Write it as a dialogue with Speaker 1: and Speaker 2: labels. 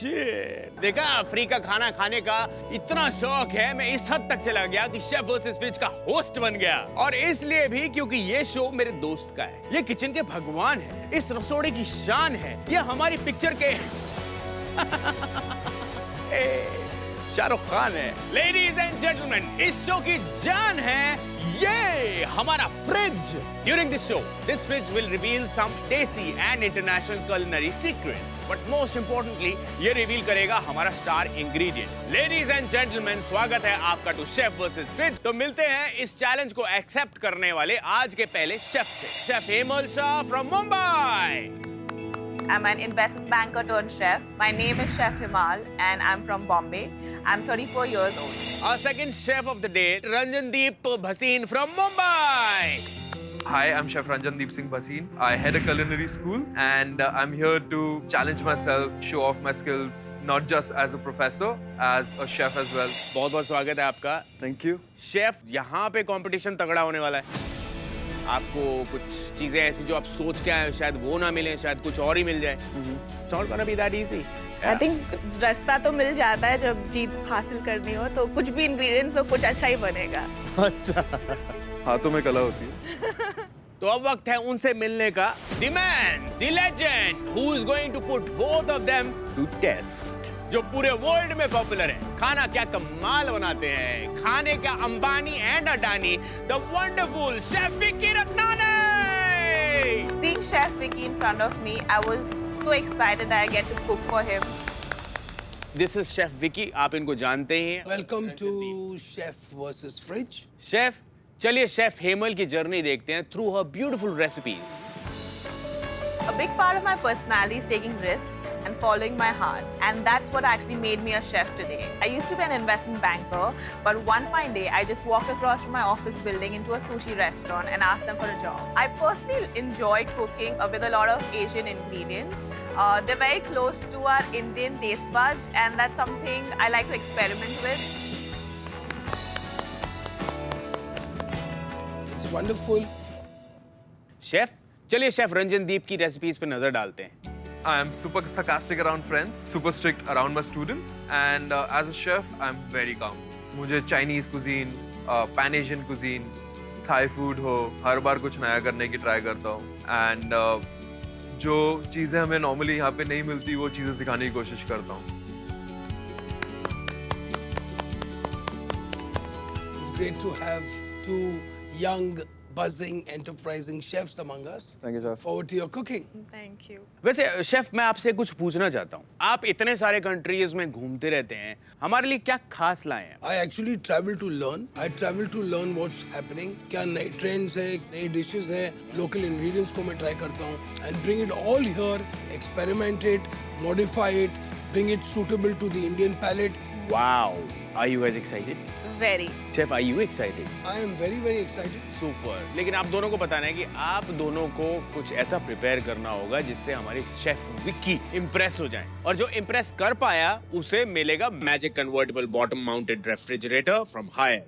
Speaker 1: Shit. देखा, free का खाना खाने का इतना शौक है, मैं इस हद तक चला गया कि शेफ वर्सेस फ्रिज का होस्ट बन गया। और इसलिए भी क्योंकि ये शो मेरे दोस्त का है। ये किचन के भगवान है, इस रसोड़े की शान है, ये हमारी पिक्चर के शाहरुख खान है। लेडीज एंड जेंटलमैन, इस शो की जान है ये हमारा fridge. During this show, this fridge will reveal some desi and international culinary secrets. But most importantly, ये reveal करेगा हमारा star ingredient. Ladies and gentlemen, स्वागत है आपका to Chef versus Fridge। तो मिलते हैं इस challenge को accept करने वाले आज के पहले chef से। Chef Hemal Shah from Mumbai.
Speaker 2: I'm an investment banker turned chef. My name is Chef Himal and I'm from Bombay. I'm 34 years old.
Speaker 1: Our second chef of the day, Ranjandeep Bhasin from Mumbai.
Speaker 3: Hi, I'm Chef Ranjandeep Singh Bhasin. I head a culinary school and I'm here to challenge myself, show off my skills, not just as a professor, as a chef as well.
Speaker 1: बहुत-बहुत स्वागत है आपका।
Speaker 4: Thank you.
Speaker 1: Chef, यहाँ पे competition तगड़ा होने वाला है। आपको कुछ चीजें ऐसी जो आप सोच के आए, शायद वो ना मिले, शायद कुछ और ही मिल जाए। It's not gonna be that easy.
Speaker 2: I think रास्ता तो मिल जाता है जब जीत हासिल करनी हो, तो कुछ भी इंग्रेडिएंट्स हो, कुछ अच्छा ही बनेगा।
Speaker 1: अच्छा।
Speaker 4: हाथों में कला होती है।
Speaker 1: तो अब वक्त है उनसे मिलने का। The man, the legend, who is going to put both of them to test. जो पूरे वर्ल्ड में पॉपुलर है, खाना क्या कमाल बनाते हैं, खाने का Ambani and Adani, the wonderful Chef Vicky Ratnane.
Speaker 2: Seeing Chef Vicky in front of me, I was so excited that I get to cook for him.
Speaker 1: This is Chef Vicky, आप इनको जानते ही हैं।
Speaker 5: Welcome to Chef versus Fridge.
Speaker 1: Chef, चलिए chef Hemal की journey देखते हैं through her beautiful recipes.
Speaker 2: A big part of my personality is taking risks and following my heart, and that's what actually made me a chef today. I used to be an investment banker, but one fine day I just walked across from my office building into a sushi restaurant and asked them for a job. I personally enjoy cooking with a lot of Asian ingredients. They're very close to our Indian taste buds, and that's something I like to experiment with.
Speaker 5: It's wonderful.
Speaker 1: Chef, चलिए chef रंजनदीप की recipes पे नजर डालते हैं।
Speaker 3: I am super sarcastic around friends, super strict around my students, and as a chef, I'm very calm. मुझे Chinese cuisine, Pan Asian cuisine, Thai food हो, हर बार कुछ नया करने की ट्राई करता हूँ, and जो चीज़ें हमें normally यहाँ पे नहीं मिलती, वो चीज़ें सिखाने की कोशिश करता हूँ।
Speaker 5: It's great to have two young, buzzing, enterprising chefs among us.
Speaker 4: Thank you, Chef.
Speaker 5: Forward to your cooking.
Speaker 2: Thank you.
Speaker 1: वैसे शेफ, मैं आपसे कुछ पूछना चाहता हूँ। आप इतने सारे कंट्रीज में घूमते रहते हैं, हमारे लिए क्या खास लाए हैं?
Speaker 5: I actually travel to learn. I travel to learn what's happening. क्या नए trends है, नई dishes है, local ingredients को मैं try करता हूँ, and bring it all here, experiment it, modify it, bring it suitable to the Indian palate.
Speaker 1: Wow, are you guys excited?
Speaker 2: Very.
Speaker 1: Chef, are you excited?
Speaker 5: I am very, very excited.
Speaker 1: Super. लेकिन आप दोनों को बताना है कि आप दोनों को कुछ ऐसा प्रिपेयर करना होगा जिससे हमारी शेफ विक्की इम्प्रेस हो जाए, और जो इम्प्रेस कर पाया उसे मिलेगा magic convertible bottom mounted refrigerator from higher.